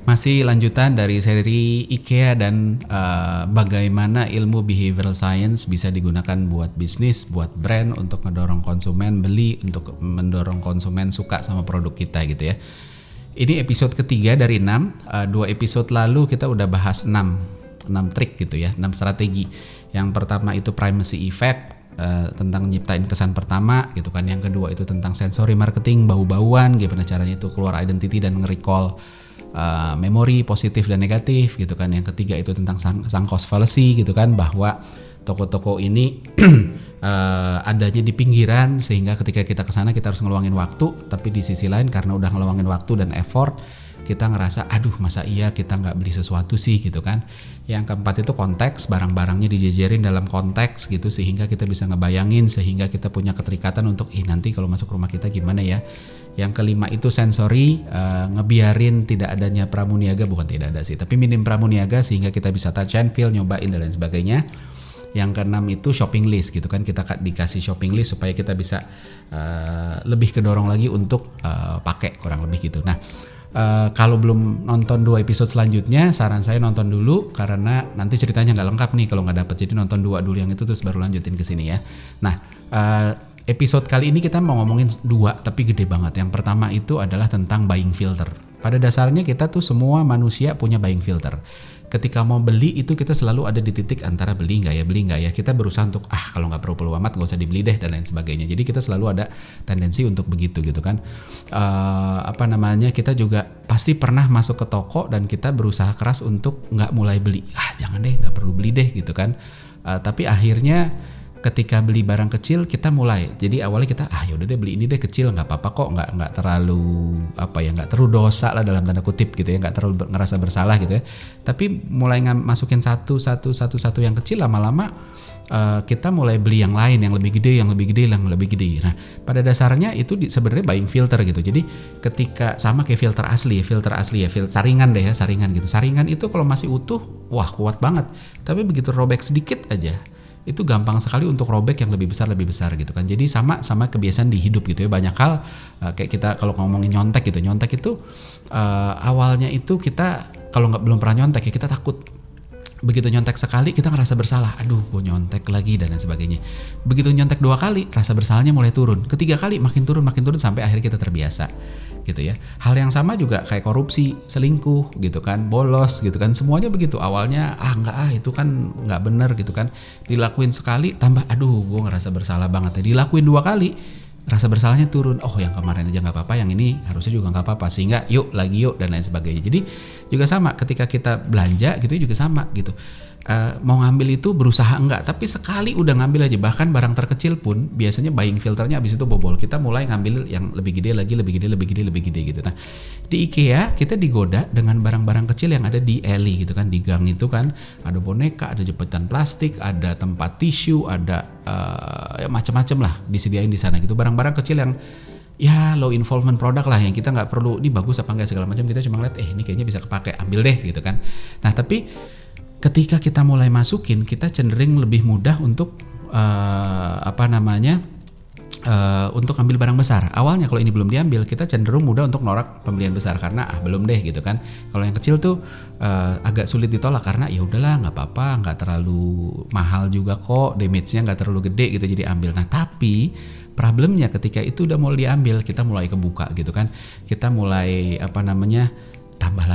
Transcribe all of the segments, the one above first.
Masih lanjutan dari seri IKEA dan bagaimana ilmu behavioral science bisa digunakan buat bisnis, buat brand, untuk mendorong konsumen beli, untuk mendorong konsumen suka sama produk kita gitu ya. Ini episode ketiga dari 6. 2 episode lalu kita udah bahas 6 trik gitu ya, 6 strategi. Yang pertama itu primacy effect, tentang nyiptain kesan pertama gitu kan. Yang kedua itu tentang sensory marketing, bau-bauan, gimana caranya itu keluar identity dan nge-recall memori positif dan negatif gitu kan. Yang ketiga itu tentang sunk cost fallacy gitu kan, bahwa toko-toko ini adanya di pinggiran sehingga ketika kita kesana kita harus ngeluangin waktu, tapi di sisi lain karena udah ngeluangin waktu dan effort kita ngerasa aduh masa iya kita nggak beli sesuatu sih gitu kan. Yang keempat itu konteks, barang-barangnya dijejerin dalam konteks gitu sehingga kita bisa ngebayangin, sehingga kita punya keterikatan untuk nanti kalau masuk rumah kita gimana ya. Yang kelima itu sensory, ngebiarin tidak adanya pramuniaga, bukan tidak ada sih, tapi minim pramuniaga sehingga kita bisa touch and feel, nyobain dan lain sebagainya. Yang keenam itu shopping list gitu kan, kita dikasih shopping list supaya kita bisa lebih kedorong lagi untuk pakai, kurang lebih gitu. Nah, kalau belum nonton 2 episode selanjutnya, saran saya nonton dulu karena nanti ceritanya nggak lengkap nih kalau nggak dapet. Jadi nonton 2 dulu yang itu terus baru lanjutin ke sini ya. Nah, episode kali ini kita mau ngomongin 2 tapi gede banget. Yang pertama itu adalah tentang buying filter. Pada dasarnya kita tuh semua manusia punya buying filter. Ketika mau beli itu kita selalu ada di titik antara beli nggak ya. Kita berusaha untuk kalau nggak perlu amat nggak usah dibeli deh dan lain sebagainya. Jadi kita selalu ada tendensi untuk begitu gitu kan. Kita juga pasti pernah masuk ke toko dan kita berusaha keras untuk nggak mulai beli. Jangan deh, nggak perlu beli deh gitu kan. Tapi akhirnya ketika beli barang kecil kita mulai, jadi awalnya kita yaudah deh beli ini deh kecil, nggak apa-apa kok, nggak terlalu nggak terlalu dosa lah dalam tanda kutip gitu ya, nggak terlalu ngerasa bersalah gitu ya. Tapi mulai masukin satu yang kecil, lama-lama kita mulai beli yang lain yang lebih gede. Nah, pada dasarnya itu sebenarnya buying filter gitu. Jadi ketika sama kayak filter asli ya, saringan gitu. Saringan itu kalau masih utuh, wah kuat banget. Tapi begitu robek sedikit aja, itu gampang sekali untuk robek yang lebih besar gitu kan. Jadi sama kebiasaan di hidup gitu ya. Banyak hal kayak kita kalau ngomongin nyontek itu awalnya itu kita kalau belum pernah nyontek ya kita takut. Begitu nyontek sekali kita ngerasa bersalah, aduh gue nyontek lagi dan lain sebagainya. Begitu nyontek 2 kali rasa bersalahnya mulai turun, ketiga kali makin turun sampai akhirnya kita terbiasa gitu ya. Hal yang sama juga kayak korupsi, selingkuh gitu kan, bolos gitu kan, semuanya begitu. Awalnya itu kan nggak bener gitu kan, dilakuin sekali tambah aduh gue ngerasa bersalah banget ya. Dilakuin 2 kali rasa bersalahnya turun, yang kemarin aja nggak apa-apa, yang ini harusnya juga nggak apa-apa, sehingga yuk dan lain sebagainya. Jadi juga sama ketika kita belanja gitu juga sama gitu. Mau ngambil itu berusaha enggak, tapi sekali udah ngambil aja, bahkan barang terkecil pun biasanya buying filternya abis itu bobol, kita mulai ngambil yang lebih gede lagi, lebih gede gitu. Nah di IKEA kita digoda dengan barang-barang kecil yang ada di alley gitu kan, di gang itu kan ada boneka, ada jepitan plastik, ada tempat tisu, ada macam-macam lah disediain di sana gitu, barang-barang kecil yang ya low involvement product lah, yang kita nggak perlu ini bagus apa enggak segala macam, kita cuma ngeliat ini kayaknya bisa kepake, ambil deh gitu kan. Nah tapi ketika kita mulai masukin, kita cenderung lebih mudah untuk untuk ambil barang besar. Awalnya kalau ini belum diambil, kita cenderung mudah untuk norak pembelian besar karena belum deh gitu kan. Kalau yang kecil tuh agak sulit ditolak karena ya udahlah nggak apa-apa, nggak terlalu mahal juga kok, damage-nya nggak terlalu gede gitu, jadi ambil. Nah tapi problemnya ketika itu udah mau diambil, kita mulai kebuka gitu kan. Kita mulai tambah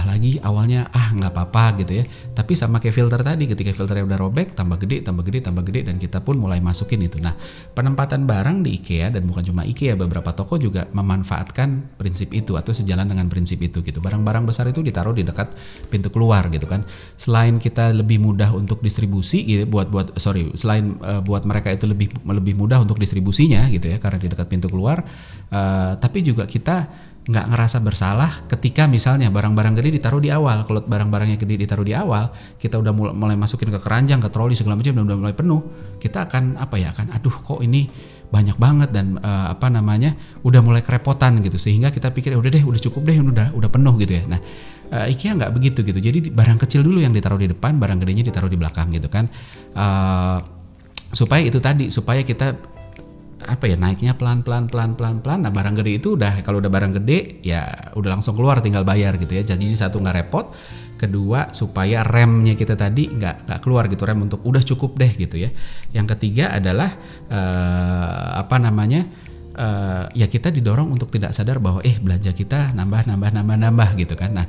lagi, awalnya nggak apa-apa gitu ya. Tapi sama kayak filter tadi, ketika filternya udah robek, tambah gede, dan kita pun mulai masukin itu. Nah penempatan barang di IKEA, dan bukan cuma IKEA, beberapa toko juga memanfaatkan prinsip itu atau sejalan dengan prinsip itu gitu. Barang-barang besar itu ditaruh di dekat pintu keluar gitu kan. Selain kita lebih mudah untuk distribusi gitu, selain buat mereka itu lebih mudah untuk distribusinya gitu ya, karena di dekat pintu keluar, tapi juga kita nggak ngerasa bersalah ketika misalnya barang-barang gede ditaruh di awal. Kalau barang-barangnya gede ditaruh di awal, kita udah mulai masukin ke keranjang, ke troli segala macam, dan udah mulai penuh, kita akan aduh kok ini banyak banget dan udah mulai kerepotan gitu, sehingga kita pikir udah cukup deh, udah penuh gitu ya. Nah IKEA nggak begitu gitu, jadi barang kecil dulu yang ditaruh di depan, barang gedenya ditaruh di belakang gitu kan, supaya kita apa ya, naiknya pelan-pelan. Nah barang gede itu kalau udah barang gede ya udah langsung keluar, tinggal bayar gitu ya. Jadi satu nggak repot, kedua supaya remnya kita tadi nggak keluar gitu, rem untuk udah cukup deh gitu ya. Yang ketiga adalah ya kita didorong untuk tidak sadar bahwa belanja kita nambah gitu kan. Nah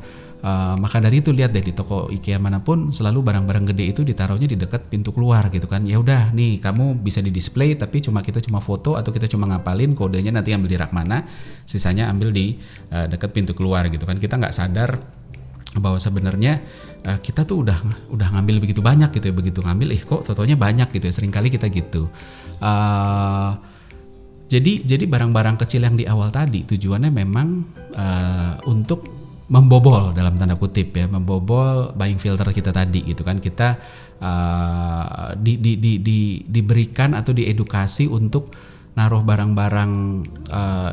maka dari itu lihat deh di toko IKEA manapun selalu barang-barang gede itu ditaruhnya di dekat pintu keluar gitu kan. Ya udah nih kamu bisa di display, tapi kita cuma foto atau kita cuma ngapalin kodenya, nanti ambil di rak mana, sisanya ambil di dekat pintu keluar gitu kan. Kita nggak sadar bahwa sebenarnya kita tuh udah ngambil begitu banyak gitu ya, begitu ngambil kok totalnya banyak gitu ya, seringkali kita gitu. Jadi barang-barang kecil yang di awal tadi tujuannya memang untuk membobol dalam tanda kutip ya, membobol buying filter kita tadi gitu kan. Kita diberikan atau diedukasi untuk naruh barang-barang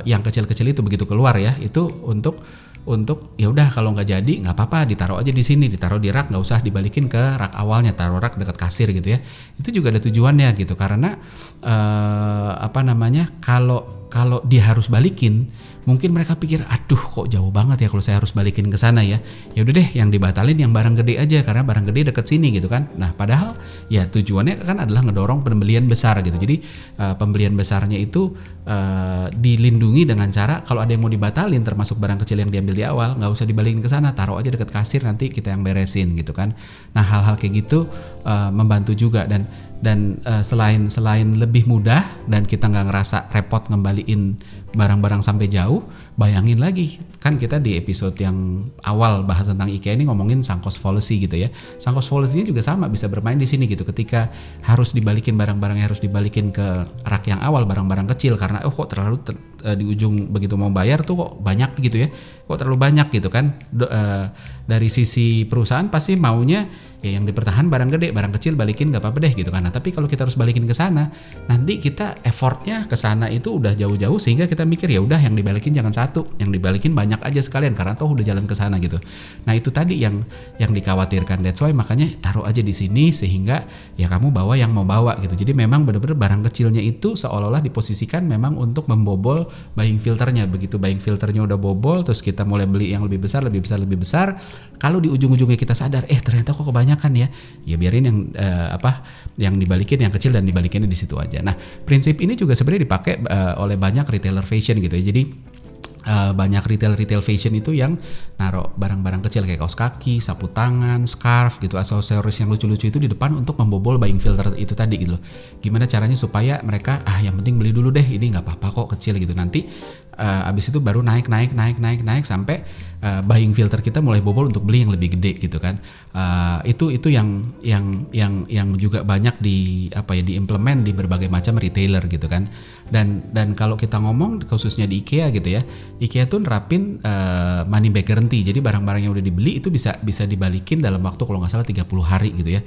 yang kecil-kecil itu begitu keluar ya, itu untuk ya udah kalau nggak jadi nggak apa-apa, ditaruh aja di sini, ditaruh di rak, nggak usah dibalikin ke rak awalnya, taruh rak dekat kasir gitu ya. Itu juga ada tujuannya gitu, karena kalau dia harus balikin, mungkin mereka pikir aduh kok jauh banget ya kalau saya harus balikin ke sana ya. Ya udah deh yang dibatalin yang barang gede aja, karena barang gede deket sini gitu kan. Nah padahal ya tujuannya kan adalah ngedorong pembelian besar gitu. Jadi pembelian besarnya itu dilindungi dengan cara kalau ada yang mau dibatalin termasuk barang kecil yang diambil di awal, nggak usah dibalikin ke sana, taruh aja deket kasir, nanti kita yang beresin gitu kan. Nah hal-hal kayak gitu membantu juga, dan selain lebih mudah dan kita nggak ngerasa repot ngembaliin barang-barang sampai jauh, bayangin lagi kan kita di episode yang awal bahas tentang IKEA ini ngomongin sunk cost fallacy gitu ya. Sunk cost fallacy juga sama, bisa bermain di sini gitu. Ketika harus dibalikin barang-barang yang harus dibalikin ke rak yang awal, barang-barang kecil, karena kok terlalu di ujung begitu mau bayar tuh kok banyak gitu ya, kok terlalu banyak gitu kan. Dari sisi perusahaan pasti maunya ya yang dipertahan barang gede, barang kecil balikin nggak apa-apa deh gitu kan. Nah tapi kalau kita harus balikin ke sana, nanti kita effortnya ke sana itu udah jauh-jauh, sehingga kita mikir ya udah yang dibalikin jangan satu, yang dibalikin banyak aja sekalian karena toh udah jalan ke sana gitu. Nah itu tadi yang dikhawatirkan. That's why makanya taruh aja di sini, sehingga ya kamu bawa yang mau bawa gitu. Jadi memang benar-benar barang kecilnya itu seolah-olah diposisikan memang untuk membobol buying filternya. Begitu buying filternya udah bobol, terus kita mulai beli yang lebih besar. Kalau di ujung-ujungnya kita sadar ternyata kok kebanyakan ya biarin yang dibalikin yang kecil dan dibalikinnya di situ aja. Nah prinsip ini juga sebenarnya dipakai oleh banyak retailer fashion gitu ya. Jadi banyak retail fashion itu yang naruh barang-barang kecil kayak kaos kaki, sapu tangan, scarf gitu, aksesoris yang lucu-lucu itu di depan untuk membobol buying filter itu tadi gitu loh. Gimana caranya supaya mereka yang penting beli dulu deh, ini nggak apa-apa kok kecil gitu, nanti abis itu baru naik sampai buying filter kita mulai bobol untuk beli yang lebih gede gitu kan. Itu yang juga banyak diimplement di berbagai macam retailer gitu kan. Dan kalau kita ngomong khususnya di IKEA gitu ya, IKEA tuh nerapin money back guarantee. Jadi barang-barang yang udah dibeli itu bisa dibalikin dalam waktu kalau nggak salah 30 hari gitu ya.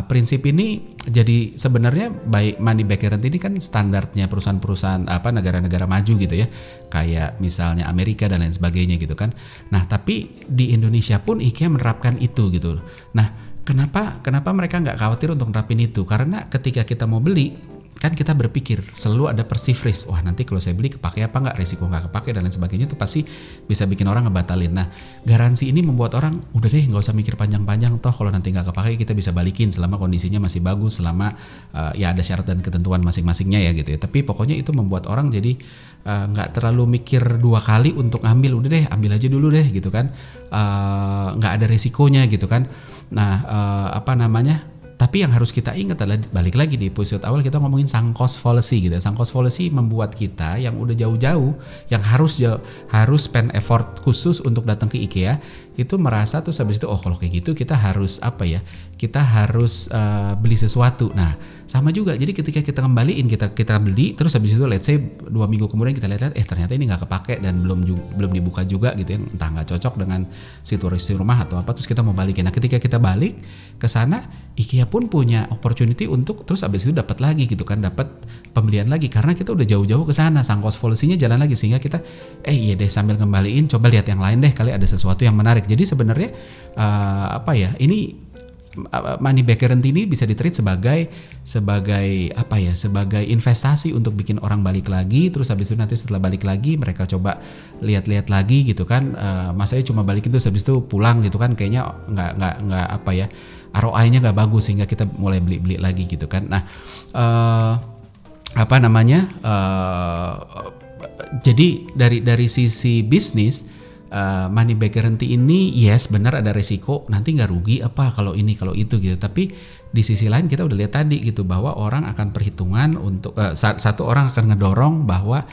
Prinsip ini jadi sebenarnya baik money back guarantee ini kan standarnya perusahaan-perusahaan negara-negara maju gitu ya, kayak misalnya Amerika dan lain sebagainya gitu kan. Nah tapi di Indonesia pun IKEA menerapkan itu gitu. Nah kenapa mereka nggak khawatir untuk nerapin itu? Karena ketika kita mau beli kan kita berpikir selalu ada perceived risk. Wah nanti kalau saya beli kepake apa nggak, resiko nggak kepake dan lain sebagainya, itu pasti bisa bikin orang ngebatalin. Nah garansi ini membuat orang udah deh nggak usah mikir panjang-panjang, toh kalau nanti nggak kepake kita bisa balikin selama kondisinya masih bagus, selama ya ada syarat dan ketentuan masing-masingnya ya gitu ya. Tapi pokoknya itu membuat orang jadi nggak terlalu mikir dua kali untuk ngambil, udah deh ambil aja dulu deh gitu kan, nggak ada resikonya gitu kan. Nah tapi yang harus kita ingat adalah, balik lagi di episode awal kita ngomongin sunk cost fallacy gitu ya. Sunk cost fallacy membuat kita yang udah jauh-jauh, yang harus spend effort khusus untuk datang ke IKEA, itu merasa tuh habis itu kalau kayak gitu kita harus kita harus beli sesuatu. Nah sama juga, jadi ketika kita kembaliin, kita beli terus habis itu let's say 2 minggu kemudian kita lihat ternyata ini nggak kepake dan belum dibuka juga gitu ya, entah nggak cocok dengan situasi rumah atau apa, terus kita mau balikin. Nah ketika kita balik ke sana, IKEA pun punya opportunity untuk terus habis itu dapat lagi gitu kan, dapat pembelian lagi karena kita udah jauh-jauh ke sana, sunk cost fallacy-nya jalan lagi, sehingga kita iya deh sambil kembaliin coba lihat yang lain deh, kali ada sesuatu yang menarik. Jadi sebenarnya ini money back guarantee ini bisa ditreat sebagai apa ya, sebagai investasi untuk bikin orang balik lagi, terus habis itu nanti setelah balik lagi mereka coba lihat-lihat lagi gitu kan, masanya cuma balikin terus habis itu pulang gitu kan, kayaknya nggak apa ya, ROI-nya nggak bagus sehingga kita mulai beli lagi gitu kan. Nah apa namanya, jadi dari sisi bisnis, money back guarantee ini yes benar ada resiko, nanti nggak rugi apa kalau ini kalau itu gitu, tapi di sisi lain kita udah lihat tadi gitu bahwa orang akan perhitungan untuk satu orang akan ngedorong bahwa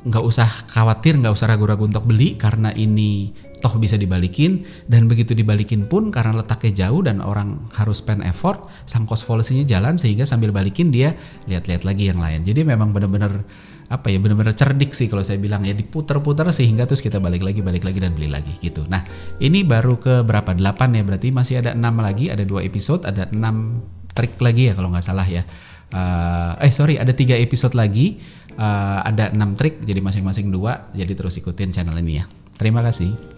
nggak usah khawatir, nggak usah ragu-ragu untuk beli karena ini toh bisa dibalikin, dan begitu dibalikin pun karena letaknya jauh dan orang harus spend effort, sang cost fallacy-nya jalan sehingga sambil balikin dia lihat-lihat lagi yang lain. Jadi memang benar-benar apa ya, benar-benar cerdik sih kalau saya bilang ya, diputar-putar sehingga terus kita balik lagi dan beli lagi gitu. Nah ini baru ke berapa, 8 ya, berarti masih ada 6 lagi, ada 2 episode, ada 6 trik lagi ya kalau nggak salah ya. Ada 3 episode lagi, ada 6 trik, jadi masing-masing 2, jadi terus ikutin channel ini ya. Terima kasih.